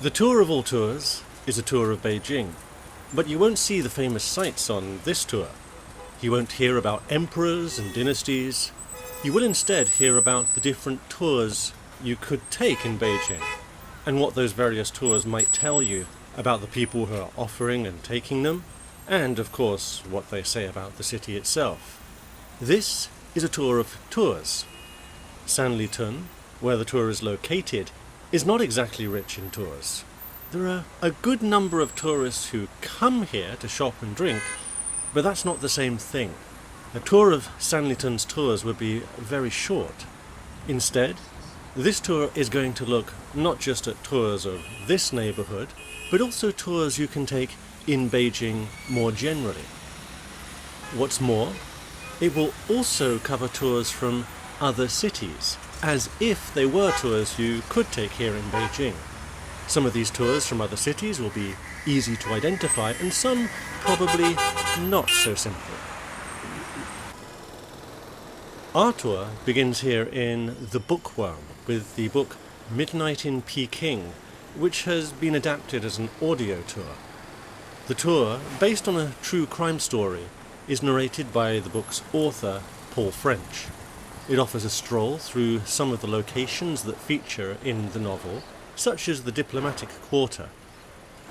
The tour of all tours is a tour of Beijing, but you won't see the famous sights on this tour. You won't hear about emperors and dynasties. You will instead hear about the different tours you could take in Beijing, and what those various tours might tell you about the people who are offering and taking them, and of course what they say about the city itself. This is a tour of tours. Sanlitun, where the tour is located, is not exactly rich in tours. There are a good number of tourists who come here to shop and drink, but that's not the same thing. A tour of Sanlitun's tours would be very short. Instead, this tour is going to look not just at tours of this neighbourhood, but also tours you can take in Beijing more generally. What's more, it will also cover tours from other cities, as if they were tours you could take here in Beijing. Some of these tours from other cities will be easy to identify, and some probably not so simple. Our tour begins here in the Bookworm with the book Midnight in Peking, which has been adapted as an audio tour. The tour, based on a true crime story, is narrated by the book's author, Paul French. It offers a stroll through some of the locations that feature in the novel, such as the diplomatic quarter.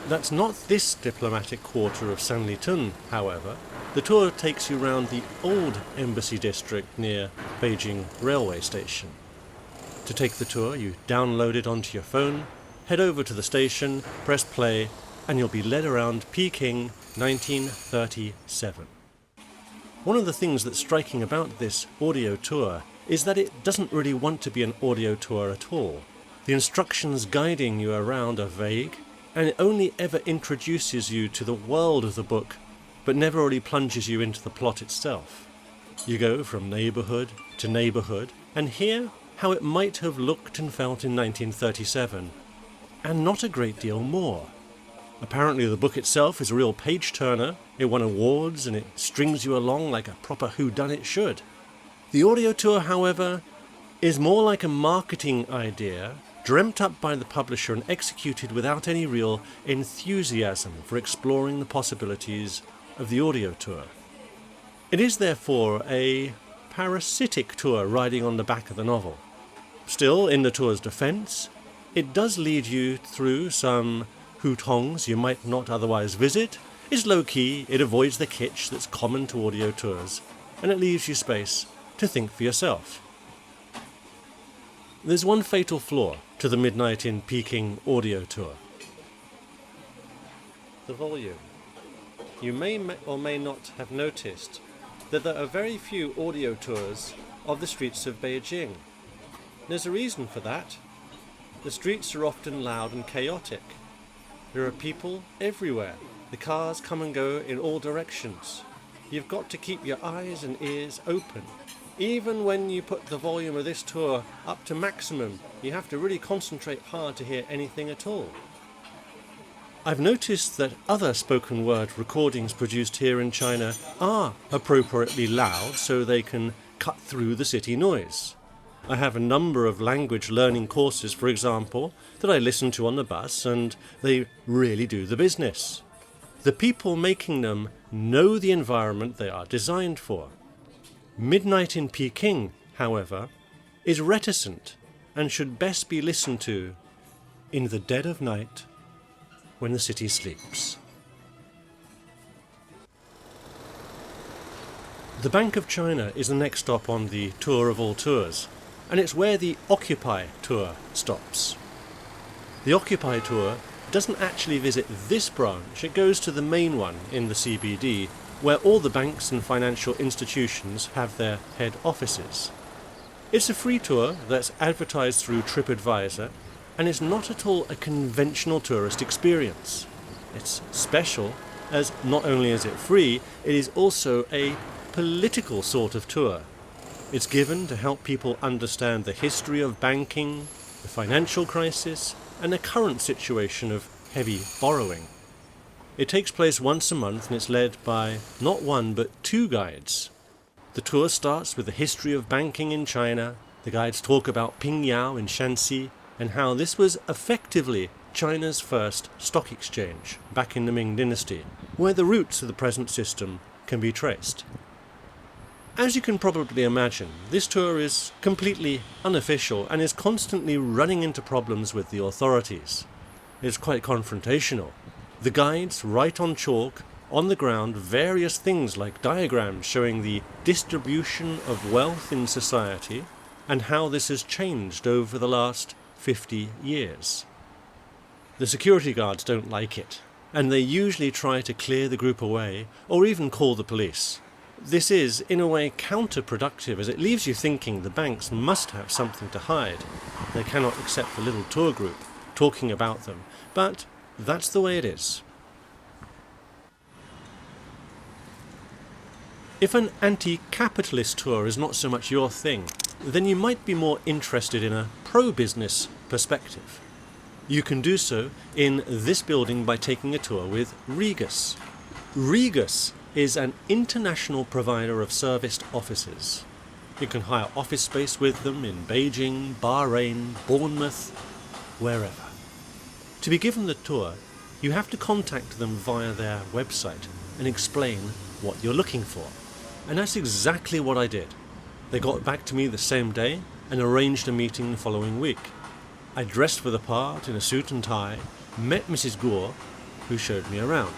That's not this diplomatic quarter of Sanlitun, however. The tour takes you round the old embassy district near Beijing railway station. To take the tour, you download it onto your phone, head over to the station, press play, and you'll be led around Peking 1937. One of the things that's striking about this audio tour is that it doesn't really want to be an audio tour at all. The instructions guiding you around are vague, and it only ever introduces you to the world of the book, but never really plunges you into the plot itself. You go from neighbourhood to neighbourhood, and hear how it might have looked and felt in 1937, and not a great deal more. Apparently the book itself is a real page-turner. It won awards and it strings you along like a proper whodunit should. The audio tour, however, is more like a marketing idea dreamt up by the publisher and executed without any real enthusiasm for exploring the possibilities of the audio tour. It is therefore a parasitic tour riding on the back of the novel. Still, in the tour's defence, it does lead you through some hutongs you might not otherwise visit. It's low-key, it avoids the kitsch that's common to audio tours, and it leaves you space to think for yourself. There's one fatal flaw to the Midnight in Peking audio tour. The volume. You may or may not have noticed that there are very few audio tours of the streets of Beijing. There's a reason for that. The streets are often loud and chaotic. There are people everywhere. The cars come and go in all directions. You've got to keep your eyes and ears open. Even when you put the volume of this tour up to maximum, you have to really concentrate hard to hear anything at all. I've noticed that other spoken word recordings produced here in China are appropriately loud so they can cut through the city noise. I have a number of language learning courses, for example, that I listen to on the bus, and they really do the business. The people making them know the environment they are designed for. Midnight in Peking, however, is reticent and should best be listened to in the dead of night when the city sleeps. The Bank of China is the next stop on the tour of all tours, and it's where the Occupy tour stops. The Occupy tour doesn't actually visit this branch, it goes to the main one in the CBD, where all the banks and financial institutions have their head offices. It's a free tour that's advertised through TripAdvisor, and it's not at all a conventional tourist experience. It's special, as not only is it free, it is also a political sort of tour. It's given to help people understand the history of banking, the financial crisis, and the current situation of heavy borrowing. It takes place once a month and it's led by not one but two guides. The tour starts with the history of banking in China. The guides talk about Pingyao in Shanxi and how this was effectively China's first stock exchange back in the Ming Dynasty, where the roots of the present system can be traced. As you can probably imagine, this tour is completely unofficial and is constantly running into problems with the authorities. It's quite confrontational. The guides write on chalk, on the ground, various things like diagrams showing the distribution of wealth in society and how this has changed over the last 50 years. The security guards don't like it, and they usually try to clear the group away or even call the police. This is, in a way, counterproductive, as it leaves you thinking the banks must have something to hide. They cannot accept a little tour group talking about them, but that's the way it is. If an anti-capitalist tour is not so much your thing, then you might be more interested in a pro-business perspective. You can do so in this building by taking a tour with Regus. Regus is an international provider of serviced offices. You can hire office space with them in Beijing, Bahrain, Bournemouth, wherever. To be given the tour, you have to contact them via their website and explain what you're looking for. And that's exactly what I did. They got back to me the same day and arranged a meeting the following week. I dressed for the part in a suit and tie, met Mrs. Gore, who showed me around.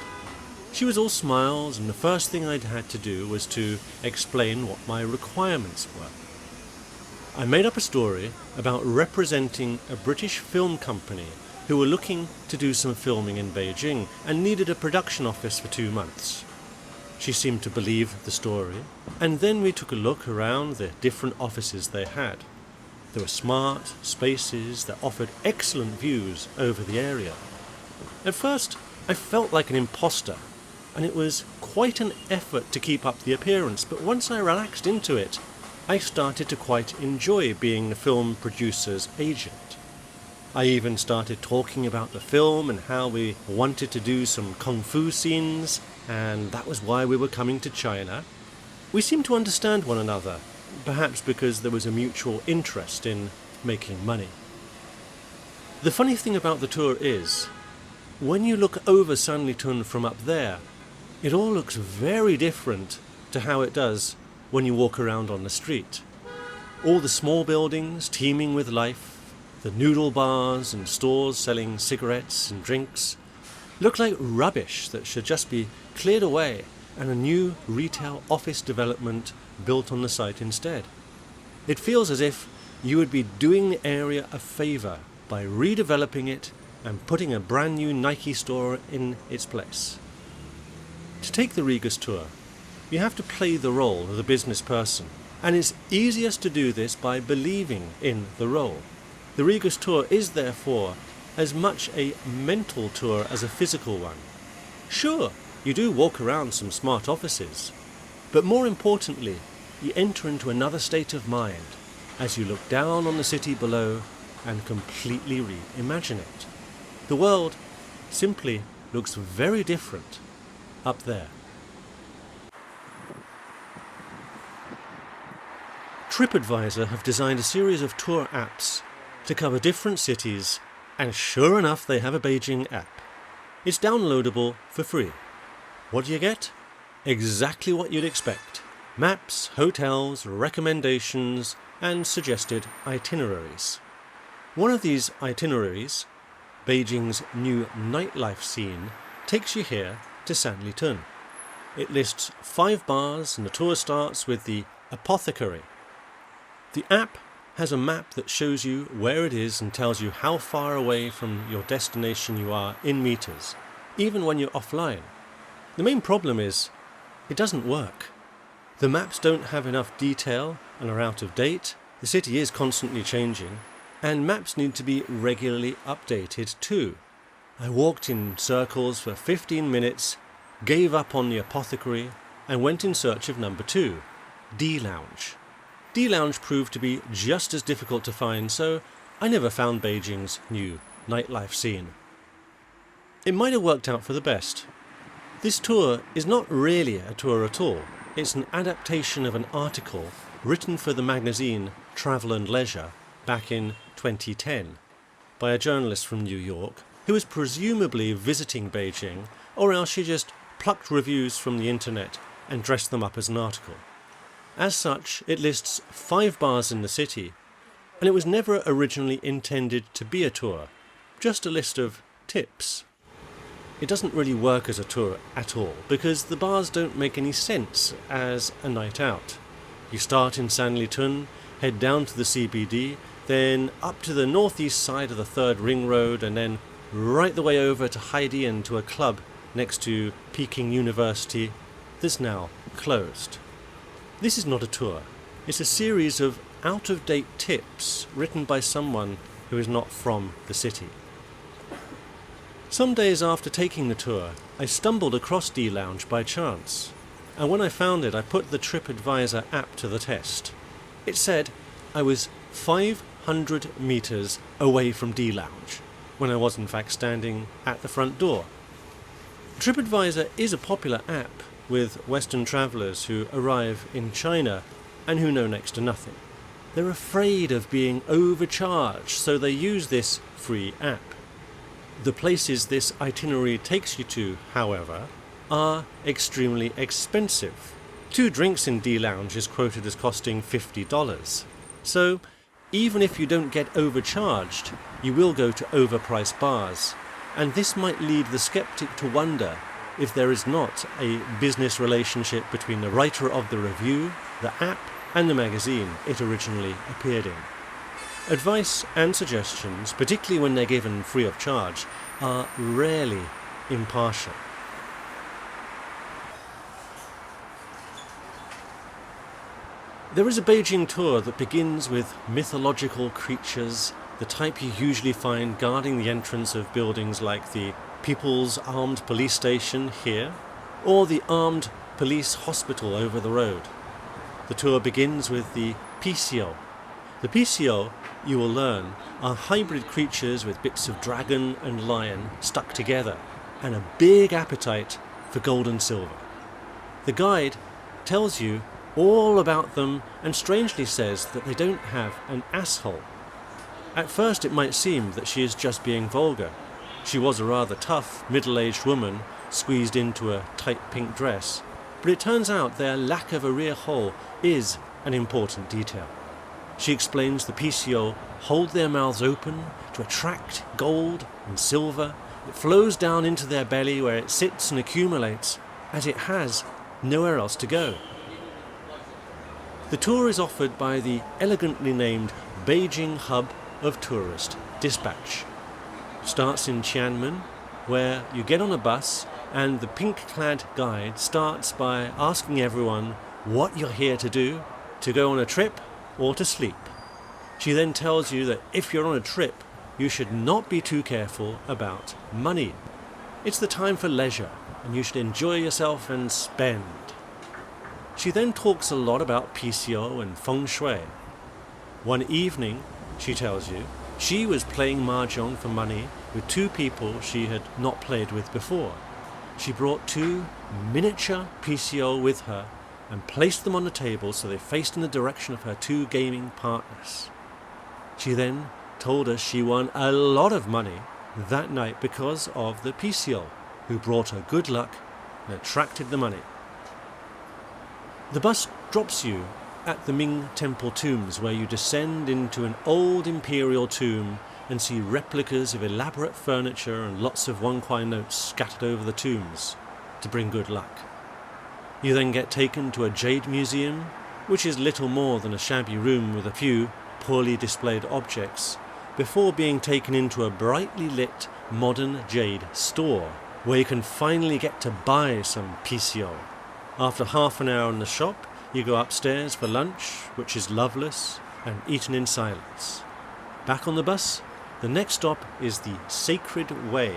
She was all smiles, and the first thing I'd had to do was to explain what my requirements were. I made up a story about representing a British film company who were looking to do some filming in Beijing and needed a production office for 2 months. She seemed to believe the story, and then we took a look around the different offices they had. There were smart spaces that offered excellent views over the area. At first, I felt like an imposter, and it was quite an effort to keep up the appearance, but once I relaxed into it, I started to quite enjoy being the film producer's agent. I even started talking about the film and how we wanted to do some kung fu scenes, and that was why we were coming to China. We seemed to understand one another, perhaps because there was a mutual interest in making money. The funny thing about the tour is, when you look over Sanlitun from up there, it all looks very different to how it does when you walk around on the street. All the small buildings teeming with life, the noodle bars and stores selling cigarettes and drinks, look like rubbish that should just be cleared away and a new retail office development built on the site instead. It feels as if you would be doing the area a favour by redeveloping it and putting a brand new Nike store in its place. To take the Regus tour, you have to play the role of the business person, and it's easiest to do this by believing in the role. The Regus tour is therefore as much a mental tour as a physical one. Sure, you do walk around some smart offices, but more importantly, you enter into another state of mind as you look down on the city below and completely reimagine it. The world simply looks very different up there. TripAdvisor have designed a series of tour apps to cover different cities, and sure enough they have a Beijing app. It's downloadable for free. What do you get? Exactly what you'd expect. Maps, hotels, recommendations, and suggested itineraries. One of these itineraries, Beijing's new nightlife scene, takes you here to Sanlitun. It lists 5 bars, and the tour starts with the Apothecary. The app has a map that shows you where it is and tells you how far away from your destination you are in meters, even when you're offline. The main problem is, it doesn't work. The maps don't have enough detail and are out of date, the city is constantly changing, and maps need to be regularly updated too. I walked in circles for 15 minutes, gave up on the Apothecary, and went in search of number 2, D-Lounge. D-Lounge proved to be just as difficult to find, so I never found Beijing's new nightlife scene. It might have worked out for the best. This tour is not really a tour at all. It's an adaptation of an article written for the magazine Travel and Leisure back in 2010 by a journalist from New York who was presumably visiting Beijing, or else she just plucked reviews from the internet and dressed them up as an article. As such, it lists 5 bars in the city, and it was never originally intended to be a tour, just a list of tips. It doesn't really work as a tour at all, because the bars don't make any sense as a night out. You start in Sanlitun, head down to the CBD, then up to the northeast side of the 3rd Ring Road, and then right the way over to Haidian to a club next to Peking University that's now closed. This is not a tour. It's a series of out-of-date tips written by someone who is not from the city. Some days after taking the tour, I stumbled across D-Lounge by chance, and when I found it, I put the TripAdvisor app to the test. It said I was 500 meters away from D-Lounge, when I was in fact standing at the front door. TripAdvisor is a popular app with Western travellers who arrive in China and who know next to nothing. They're afraid of being overcharged, so they use this free app. The places this itinerary takes you to, however, are extremely expensive. 2 drinks in D-Lounge is quoted as costing $50. So, even if you don't get overcharged, you will go to overpriced bars, and this might lead the skeptic to wonder if there is not a business relationship between the writer of the review, the app, and the magazine it originally appeared in. Advice and suggestions, particularly when they're given free of charge, are rarely impartial. There is a Beijing tour that begins with mythological creatures, the type you usually find guarding the entrance of buildings like the People's Armed Police Station here, or the Armed Police Hospital over the road. The tour begins with the PCO. The PCO, you will learn, are hybrid creatures with bits of dragon and lion stuck together, and a big appetite for gold and silver. The guide tells you all about them and strangely says that they don't have an asshole. At first it might seem that she is just being vulgar. She was a rather tough, middle-aged woman squeezed into a tight pink dress, but it turns out their lack of a rear hole is an important detail. She explains the PCO hold their mouths open to attract gold and silver. It flows down into their belly where it sits and accumulates, as it has nowhere else to go. The tour is offered by the elegantly named Beijing Hub of Tourist Dispatch. Starts in Tiananmen, where you get on a bus and the pink-clad guide starts by asking everyone what you're here to do, to go on a trip or to sleep. She then tells you that if you're on a trip, you should not be too careful about money. It's the time for leisure, and you should enjoy yourself and spend. She then talks a lot about PCO and feng shui. One evening, she tells you, she was playing mahjong for money with 2 people she had not played with before. She brought 2 miniature PCO with her and placed them on the table so they faced in the direction of her 2 gaming partners. She then told us she won a lot of money that night because of the PCO, who brought her good luck and attracted the money. The bus drops you at the Ming Temple tombs, where you descend into an old imperial tomb and see replicas of elaborate furniture and lots of 1 notes scattered over the tombs to bring good luck. You then get taken to a jade museum, which is little more than a shabby room with a few poorly displayed objects, before being taken into a brightly lit modern jade store, where you can finally get to buy some PCO. After half an hour in the shop, you go upstairs for lunch, which is loveless and eaten in silence. Back on the bus, the next stop is the Sacred Way,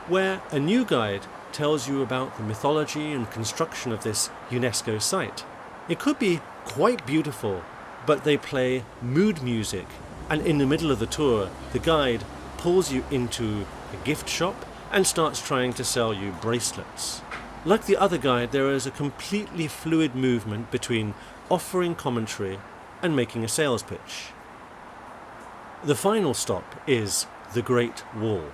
where a new guide tells you about the mythology and construction of this UNESCO site. It could be quite beautiful, but they play mood music, and in the middle of the tour, the guide pulls you into a gift shop and starts trying to sell you bracelets. Like the other guide, there is a completely fluid movement between offering commentary and making a sales pitch. The final stop is the Great Wall,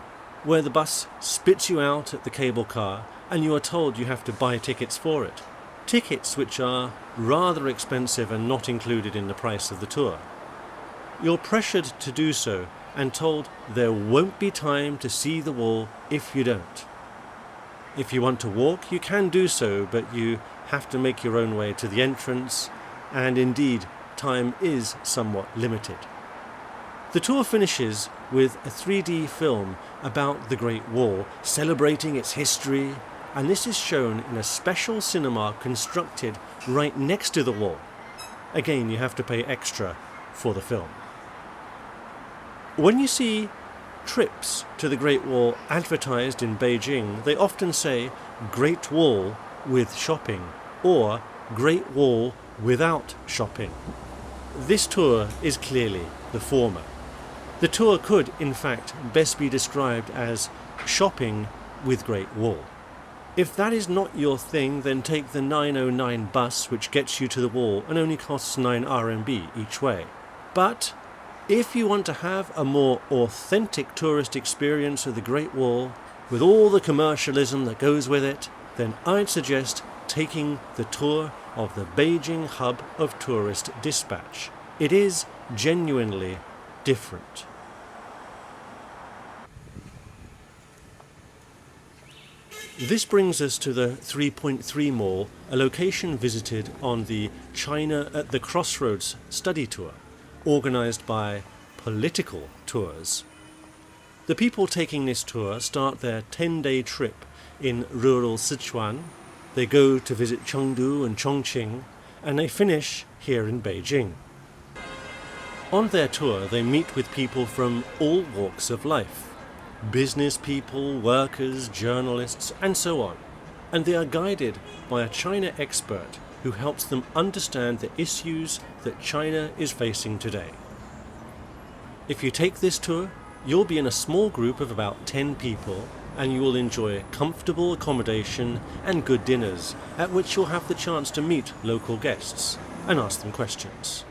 where the bus spits you out at the cable car and you are told you have to buy tickets for it. Tickets which are rather expensive and not included in the price of the tour. You're pressured to do so and told there won't be time to see the wall if you don't. If you want to walk, you can do so, but you have to make your own way to the entrance, and indeed, time is somewhat limited. The tour finishes with a 3D film about the Great Wall, celebrating its history, and this is shown in a special cinema constructed right next to the wall. Again, you have to pay extra for the film. When you see trips to the Great Wall advertised in Beijing, they often say Great Wall with shopping or Great Wall without shopping. This tour is clearly the former. The tour could, in fact, best be described as shopping with Great Wall. If that is not your thing, then take the 909 bus, which gets you to the wall and only costs 9 RMB each way. But if you want to have a more authentic tourist experience of the Great Wall, with all the commercialism that goes with it, then I'd suggest taking the tour of the Beijing hub of tourist dispatch. It is genuinely different. This brings us to the 3.3 Mall, a location visited on the China at the Crossroads study tour, organised by Political Tours. The people taking this tour start their 10-day trip in rural Sichuan. They go to visit Chengdu and Chongqing, and they finish here in Beijing. On their tour, they meet with people from all walks of life. Business people, workers, journalists, and so on. And they are guided by a China expert who helps them understand the issues that China is facing today. If you take this tour, you'll be in a small group of about 10 people, and you will enjoy comfortable accommodation and good dinners, at which you'll have the chance to meet local guests and ask them questions.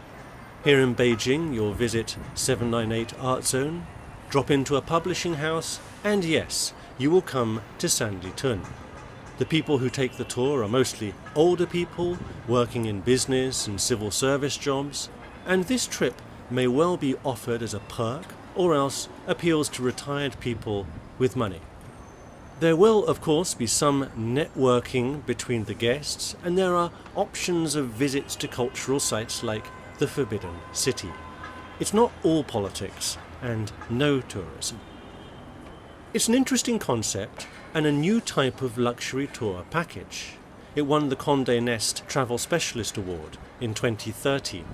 Here in Beijing, you'll visit 798 Art Zone, drop into a publishing house, and yes, you will come to Sanlitun. The people who take the tour are mostly older people working in business and civil service jobs, and this trip may well be offered as a perk or else appeals to retired people with money. There will, of course, be some networking between the guests, and there are options of visits to cultural sites like the Forbidden City. It's not all politics and no tourism. It's an interesting concept and a new type of luxury tour package. It won the Condé Nast Travel Specialist Award in 2013.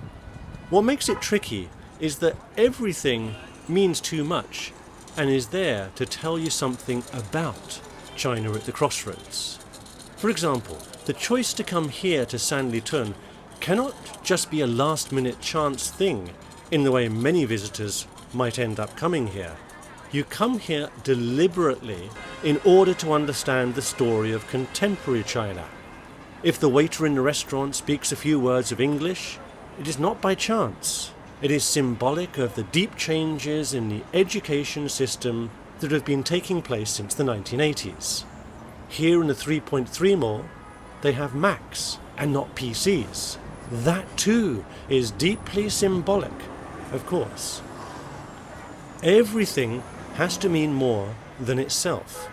What makes it tricky is that everything means too much and is there to tell you something about China at the Crossroads. For example, the choice to come here to Sanlitun cannot just be a last-minute chance thing in the way many visitors might end up coming here. You come here deliberately in order to understand the story of contemporary China. If the waiter in the restaurant speaks a few words of English, it is not by chance. It is symbolic of the deep changes in the education system that have been taking place since the 1980s. Here in the 3.3 Mall, they have Macs and not PCs. That too is deeply symbolic, of course. Everything has to mean more than itself.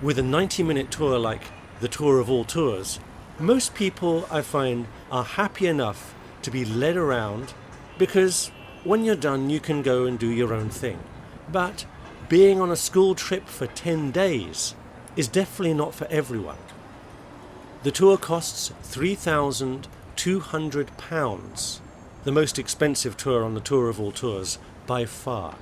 With a 90-minute tour like the Tour of All Tours, most people, I find, are happy enough to be led around because when you're done you can go and do your own thing. But being on a school trip for 10 days is definitely not for everyone. The tour costs £3,200, the most expensive tour on the Tour of All Tours by far.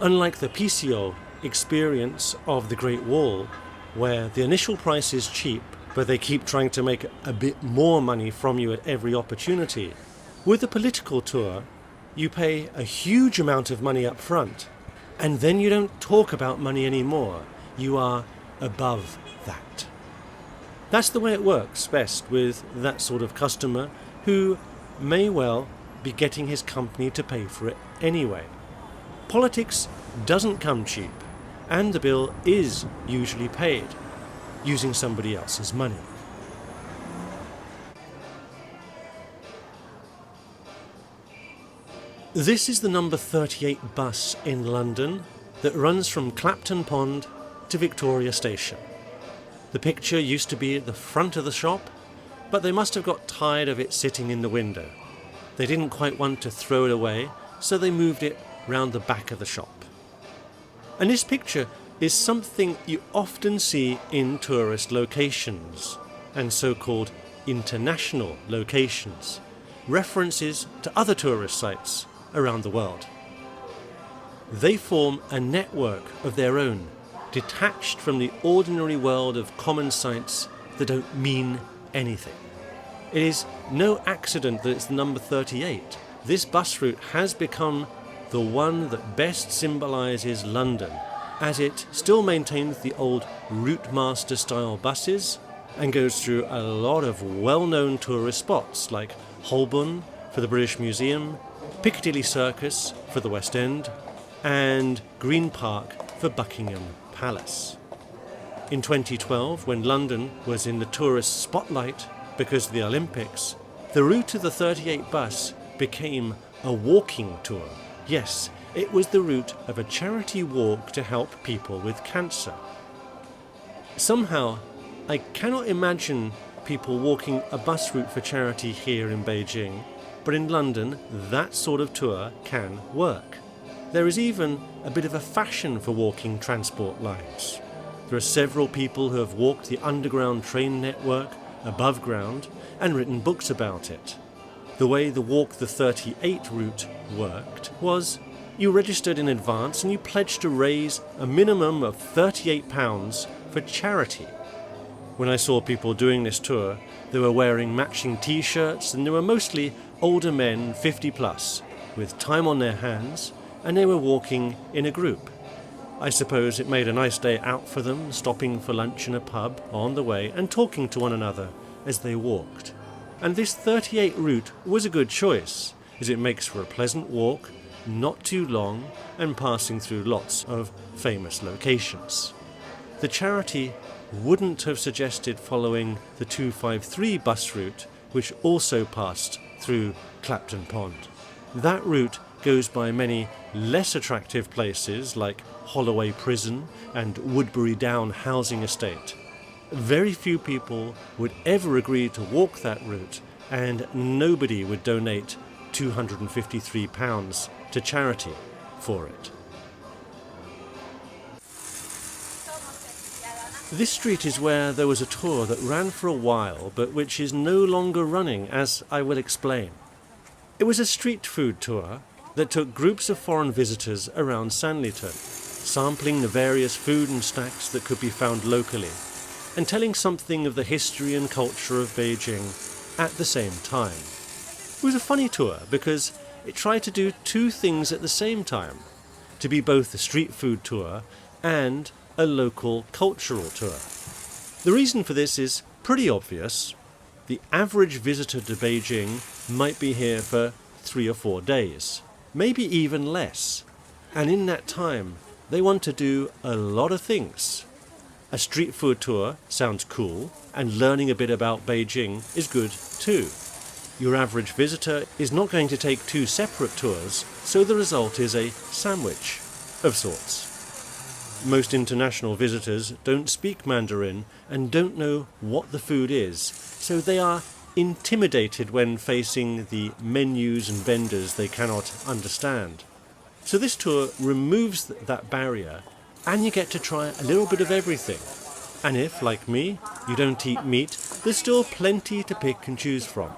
Unlike the PCO experience of the Great Wall, where the initial price is cheap, but they keep trying to make a bit more money from you at every opportunity, with the political tour, you pay a huge amount of money up front, and then you don't talk about money anymore. You are above that. That's the way it works best with that sort of customer who may well be getting his company to pay for it anyway. Politics doesn't come cheap, and the bill is usually paid using somebody else's money. This is the number 38 bus in London that runs from Clapton Pond to Victoria Station. The picture used to be at the front of the shop, but they must have got tired of it sitting in the window. They didn't quite want to throw it away, so they moved it round the back of the shop. And this picture is something you often see in tourist locations and so-called international locations, references to other tourist sites around the world. They form a network of their own, detached from the ordinary world of common sights that don't mean anything. It is no accident that it's the number 38. This bus route has become the one that best symbolises London, as it still maintains the old route master style buses and goes through a lot of well-known tourist spots like Holborn for the British Museum, Piccadilly Circus for the West End, and Green Park for Buckingham Palace. In 2012, when London was in the tourist spotlight because of the Olympics, the route of the 38 bus became a walking tour. Yes, it was the route of a charity walk to help people with cancer. Somehow, I cannot imagine people walking a bus route for charity here in Beijing, but in London, that sort of tour can work. There is even a bit of a fashion for walking transport lines. There are several people who have walked the underground train network above ground and written books about it. The way the Walk the 38 route worked was you registered in advance and you pledged to raise a minimum of £38 for charity. When I saw people doing this tour, they were wearing matching t-shirts and they were mostly older men, 50 plus, with time on their hands, and they were walking in a group. I suppose it made a nice day out for them, stopping for lunch in a pub on the way and talking to one another as they walked. And this 38 route was a good choice, as it makes for a pleasant walk, not too long, and passing through lots of famous locations. The charity wouldn't have suggested following the 253 bus route, which also passed through Clapton Pond. That route goes by many less attractive places like Holloway Prison and Woodbury Down Housing Estate. Very few people would ever agree to walk that route, and nobody would donate £253 to charity for it. This street is where there was a tour that ran for a while, but which is no longer running, as I will explain. It was a street food tour that took groups of foreign visitors around Sanlitun, sampling the various food and snacks that could be found locally, and telling something of the history and culture of Beijing at the same time. It was a funny tour because it tried to do two things at the same time, to be both a street food tour and a local cultural tour. The reason for this is pretty obvious. The average visitor to Beijing might be here for 3 or 4 days, maybe even less, and in that time they want to do a lot of things. A street food tour sounds cool, and learning a bit about Beijing is good too. Your average visitor is not going to take 2 separate tours, so the result is a sandwich of sorts. Most international visitors don't speak Mandarin and don't know what the food is, so they are intimidated when facing the menus and vendors they cannot understand. So this tour removes that barrier, and you get to try a little bit of everything. And if, like me, you don't eat meat, there's still plenty to pick and choose from.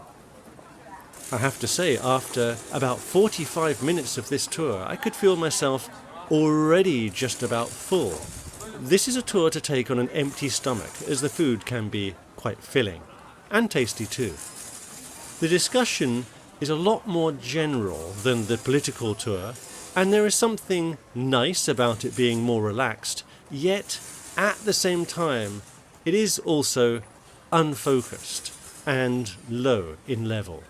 I have to say, after about 45 minutes of this tour, I could feel myself already just about full. This is a tour to take on an empty stomach, as the food can be quite filling, and tasty too. The discussion is a lot more general than the political tour, and there is something nice about it being more relaxed, yet at the same time it is also unfocused and low in level.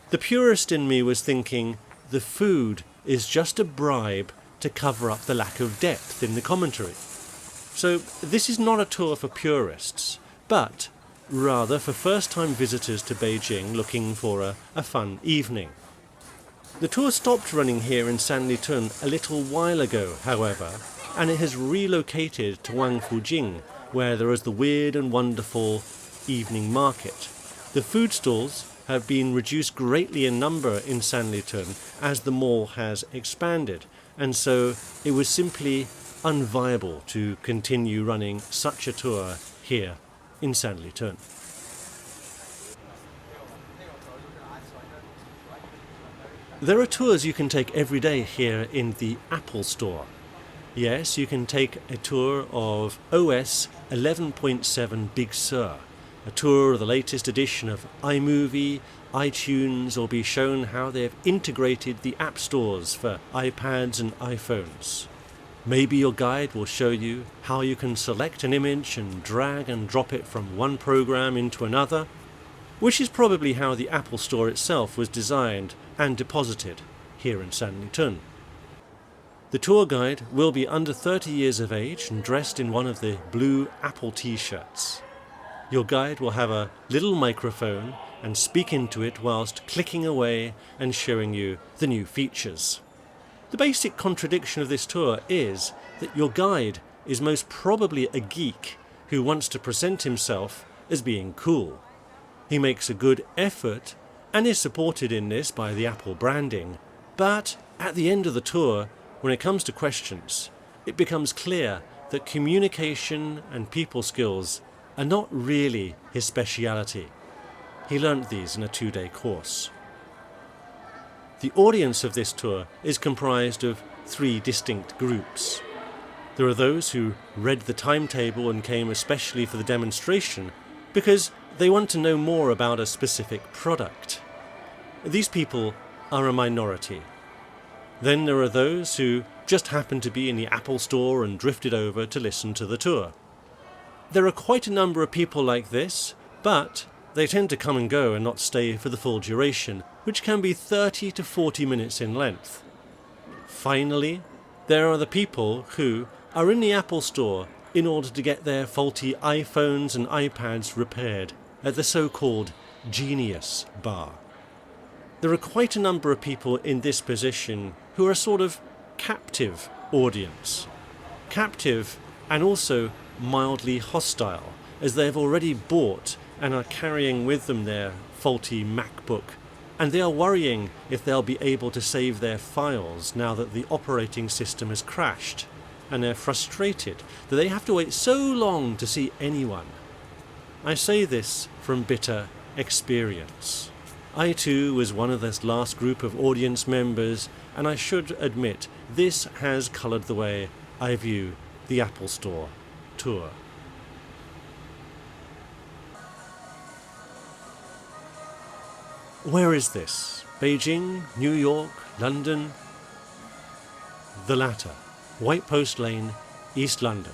The purist in me was thinking the food is just a bribe to cover up the lack of depth in the commentary. So this is not a tour for purists, but rather for first-time visitors to Beijing looking for a fun evening. The tour stopped running here in Sanlitun a little while ago, however, and it has relocated to Wangfujing, where there is the weird and wonderful evening market. The food stalls have been reduced greatly in number in Sanlitun as the mall has expanded, and so it was simply unviable to continue running such a tour here in Sanlitun. There are tours you can take every day here in the Apple Store. Yes, you can take a tour of OS 11.7 Big Sur, a tour of the latest edition of iMovie, iTunes, or be shown how they have integrated the app stores for iPads and iPhones. Maybe your guide will show you how you can select an image and drag and drop it from one program into another, which is probably how the Apple Store itself was designed and deposited here in Sanlitun. The tour guide will be under 30 years of age and dressed in one of the blue Apple t-shirts. Your guide will have a little microphone and speak into it whilst clicking away and showing you the new features. The basic contradiction of this tour is that your guide is most probably a geek who wants to present himself as being cool. He makes a good effort and is supported in this by the Apple branding, but at the end of the tour, when it comes to questions, it becomes clear that communication and people skills are not really his speciality. He learnt these in a 2-day course. The audience of this tour is comprised of 3 distinct groups. There are those who read the timetable and came especially for the demonstration because they want to know more about a specific product. These people are a minority. Then there are those who just happened to be in the Apple Store and drifted over to listen to the tour. There are quite a number of people like this, but they tend to come and go and not stay for the full duration, which can be 30 to 40 minutes in length. Finally, there are the people who are in the Apple Store in order to get their faulty iPhones and iPads repaired at the so-called Genius Bar. There are quite a number of people in this position who are a sort of captive audience. Captive and also mildly hostile, as they have already bought and are carrying with them their faulty MacBook, and they are worrying if they'll be able to save their files now that the operating system has crashed, and they're frustrated that they have to wait so long to see anyone. I say this from bitter experience. I too was one of this last group of audience members, and I should admit this has coloured the way I view the Apple Store tour. Where is this? Beijing, New York, London? The latter, White Post Lane, East London.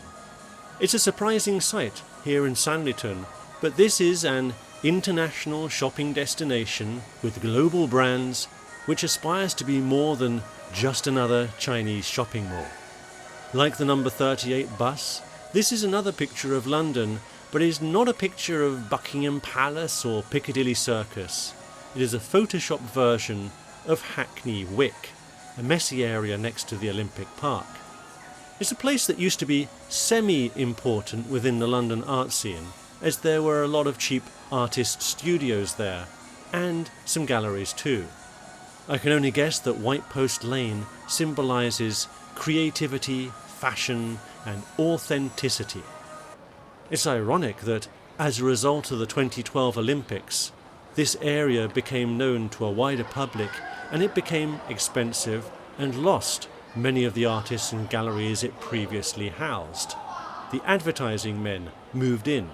It's a surprising sight here in Sanlitun, but this is an international shopping destination with global brands which aspires to be more than just another Chinese shopping mall. Like the number 38 bus, this is another picture of London, but is not a picture of Buckingham Palace or Piccadilly Circus. It is a Photoshop version of Hackney Wick, a messy area next to the Olympic Park. It's a place that used to be semi-important within the London art scene, as there were a lot of cheap artist studios there, and some galleries too. I can only guess that White Post Lane symbolises creativity, fashion, and authenticity. It's ironic that, as a result of the 2012 Olympics, this area became known to a wider public, and it became expensive and lost many of the artists and galleries it previously housed. The advertising men moved in.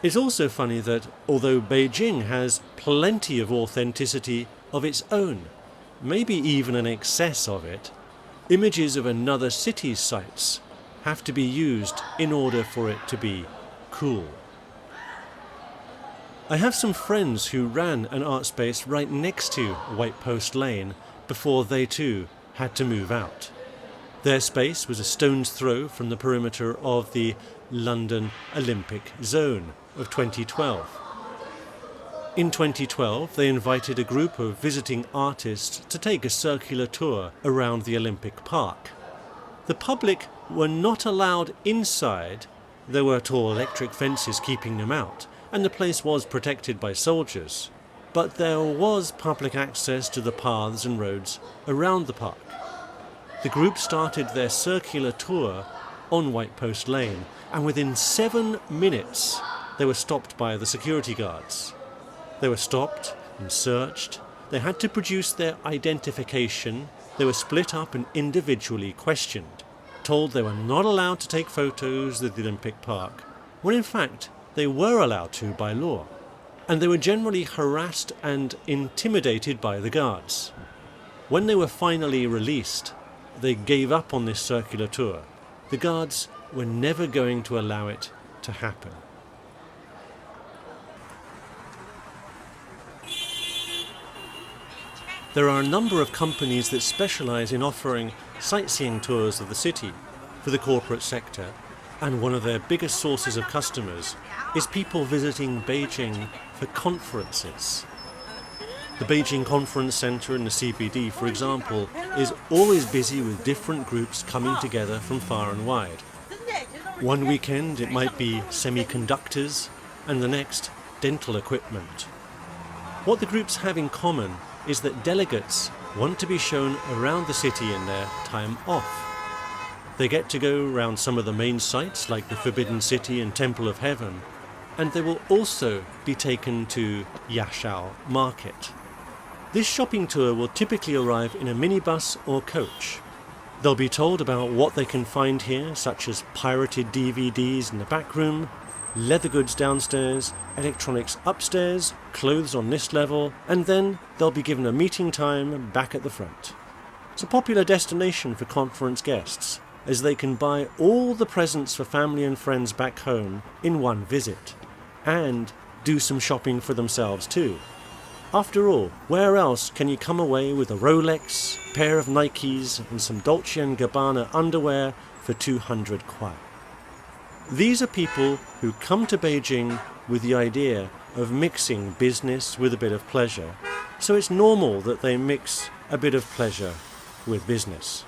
It's also funny that, although Beijing has plenty of authenticity of its own, maybe even an excess of it, images of another city's sites have to be used in order for it to be cool. I have some friends who ran an art space right next to White Post Lane before they too had to move out. Their space was a stone's throw from the perimeter of the London Olympic Zone of 2012. In 2012, they invited a group of visiting artists to take a circular tour around the Olympic Park. The public were not allowed inside. There were tall electric fences keeping them out, and the place was protected by soldiers. But there was public access to the paths and roads around the park. The group started their circular tour on White Post Lane, and within 7 minutes they were stopped by the security guards. They were stopped and searched. They had to produce their identification. They were split up and individually questioned, told they were not allowed to take photos of the Olympic Park, when in fact they were allowed to by law. And they were generally harassed and intimidated by the guards. When they were finally released, they gave up on this circular tour. The guards were never going to allow it to happen. There are a number of companies that specialize in offering sightseeing tours of the city for the corporate sector, and one of their biggest sources of customers is people visiting Beijing for conferences. The Beijing Conference Center in the CBD, for example, is always busy with different groups coming together from far and wide. One weekend it might be semiconductors, and the next dental equipment. What the groups have in common is that delegates want to be shown around the city in their time off. They get to go around some of the main sites like the Forbidden City and Temple of Heaven, and they will also be taken to Yashao Market. This shopping tour will typically arrive in a minibus or coach. They'll be told about what they can find here, such as pirated DVDs in the back room, leather goods downstairs, electronics upstairs, clothes on this level, and then they'll be given a meeting time back at the front. It's a popular destination for conference guests, as they can buy all the presents for family and friends back home in one visit, and do some shopping for themselves too. After all, where else can you come away with a Rolex, pair of Nikes, and some Dolce & Gabbana underwear for 200 kwai? These are people who come to Beijing with the idea of mixing business with a bit of pleasure, so it's normal that they mix a bit of pleasure with business.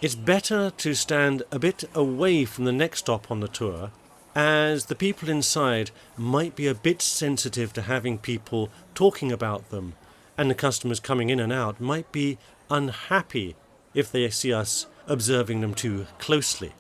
It's better to stand a bit away from the next stop on the tour, as the people inside might be a bit sensitive to having people talking about them, and the customers coming in and out might be unhappy if they see us observing them too closely.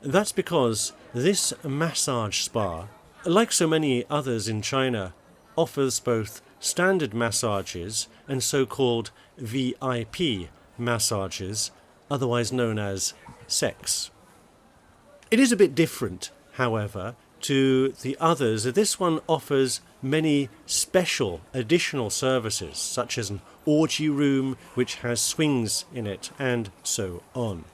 That's because this massage spa, like so many others in China, offers both standard massages and so-called VIP massages, otherwise known as sex. It is a bit different, however, to the others. This one offers many special additional services, such as an orgy room which has swings in it, and so on.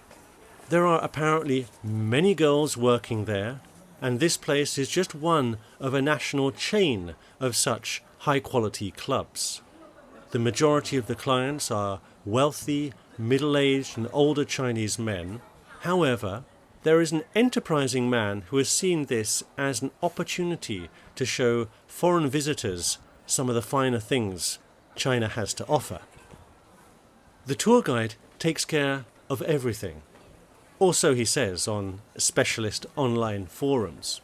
There are apparently many girls working there, and this place is just one of a national chain of such high-quality clubs. The majority of the clients are wealthy, middle-aged and older Chinese men. However, there is an enterprising man who has seen this as an opportunity to show foreign visitors some of the finer things China has to offer. The tour guide takes care of everything, or so he says on specialist online forums.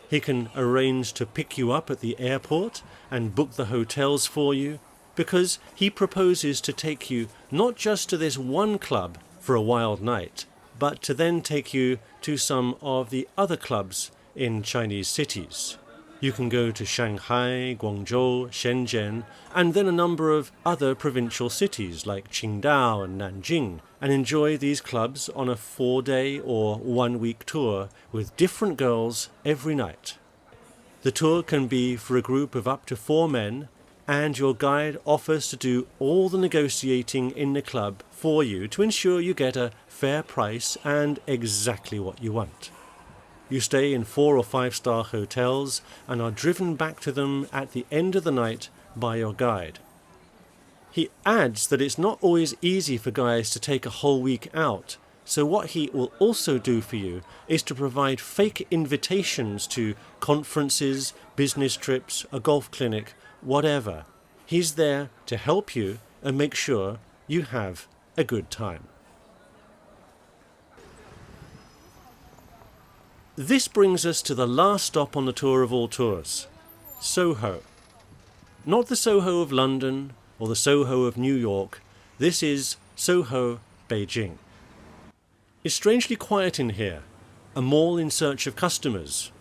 He can arrange to pick you up at the airport and book the hotels for you, because he proposes to take you not just to this one club for a wild night, but to then take you to some of the other clubs in Chinese cities. You can go to Shanghai, Guangzhou, Shenzhen, and then a number of other provincial cities like Qingdao and Nanjing, and enjoy these clubs on a 4-day or 1-week tour with different girls every night. The tour can be for a group of up to 4 men, and your guide offers to do all the negotiating in the club for you to ensure you get a fair price and exactly what you want. You stay in 4 or 5-star hotels and are driven back to them at the end of the night by your guide. He adds that it's not always easy for guys to take a whole week out, so what he will also do for you is to provide fake invitations to conferences, business trips, a golf clinic, whatever. He's there to help you and make sure you have a good time. This brings us to the last stop on the tour of all tours, Soho. Not the Soho of London or the Soho of New York, this is Soho, Beijing. It's strangely quiet in here, a mall in search of customers,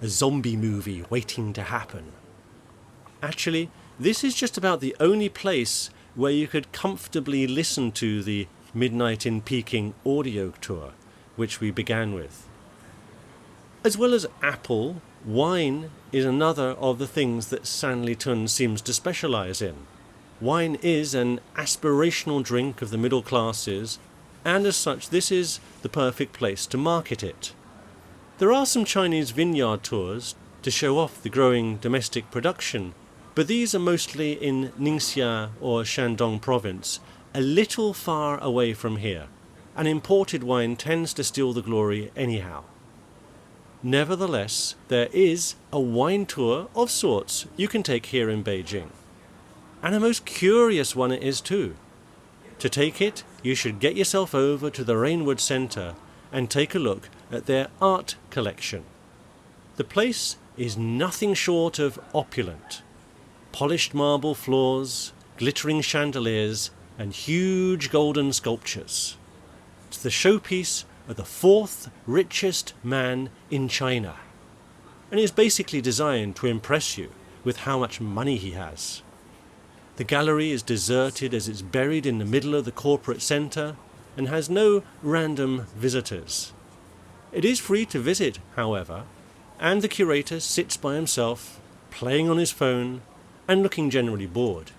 a zombie movie waiting to happen. Actually, this is just about the only place where you could comfortably listen to the Midnight in Peking audio tour, which we began with. As well as apple, wine is another of the things that Sanlitun seems to specialize in. Wine is an aspirational drink of the middle classes, and as such this is the perfect place to market it. There are some Chinese vineyard tours to show off the growing domestic production, but these are mostly in Ningxia or Shandong province, a little far away from here, and imported wine tends to steal the glory anyhow. Nevertheless, there is a wine tour of sorts you can take here in Beijing. And a most curious one it is too. To take it, you should get yourself over to the Rainwood Centre and take a look at their art collection. The place is nothing short of opulent. Polished marble floors, glittering chandeliers, and huge golden sculptures. It's the showpiece of the 4th richest man in China, and is basically designed to impress you with how much money he has. The gallery is deserted as it's buried in the middle of the corporate centre and has no random visitors. It is free to visit, however, and the curator sits by himself, playing on his phone and looking generally bored.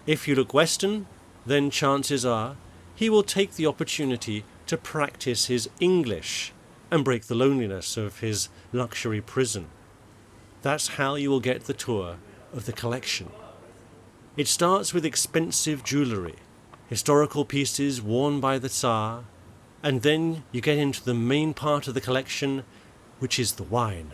If you look Western, then chances are he will take the opportunity to practice his English and break the loneliness of his luxury prison. That's how you will get the tour of the collection. It starts with expensive jewellery, historical pieces worn by the Tsar, and then you get into the main part of the collection, which is the wine.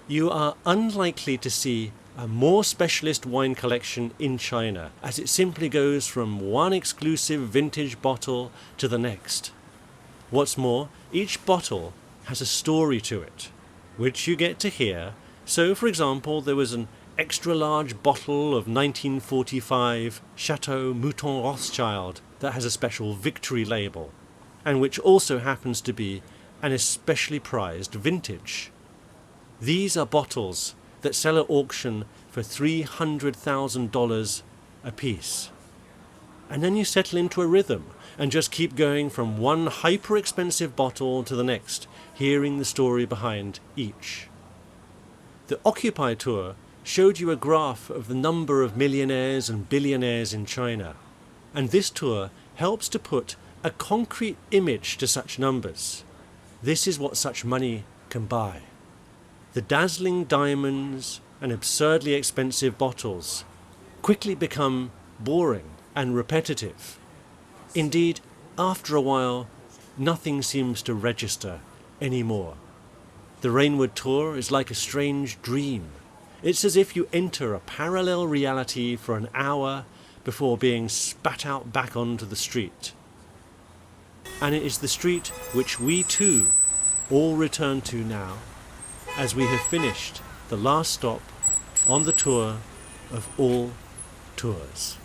You are unlikely to see a more specialist wine collection in China, as it simply goes from one exclusive vintage bottle to the next. What's more, each bottle has a story to it, which you get to hear. So, for example, there was an extra large bottle of 1945 Chateau Mouton Rothschild that has a special victory label, and which also happens to be an especially prized vintage. These are bottles that sell at auction for $300,000 a piece. And then you settle into a rhythm and just keep going from one hyper-expensive bottle to the next, hearing the story behind each. The Occupy tour showed you a graph of the number of millionaires and billionaires in China, and this tour helps to put a concrete image to such numbers. This is what such money can buy. The dazzling diamonds and absurdly expensive bottles quickly become boring and repetitive. Indeed, after a while, nothing seems to register anymore. The Rainwood tour is like a strange dream. It's as if you enter a parallel reality for an hour before being spat out back onto the street. And it is the street which we too all return to now, as we have finished the last stop on the tour of all tours.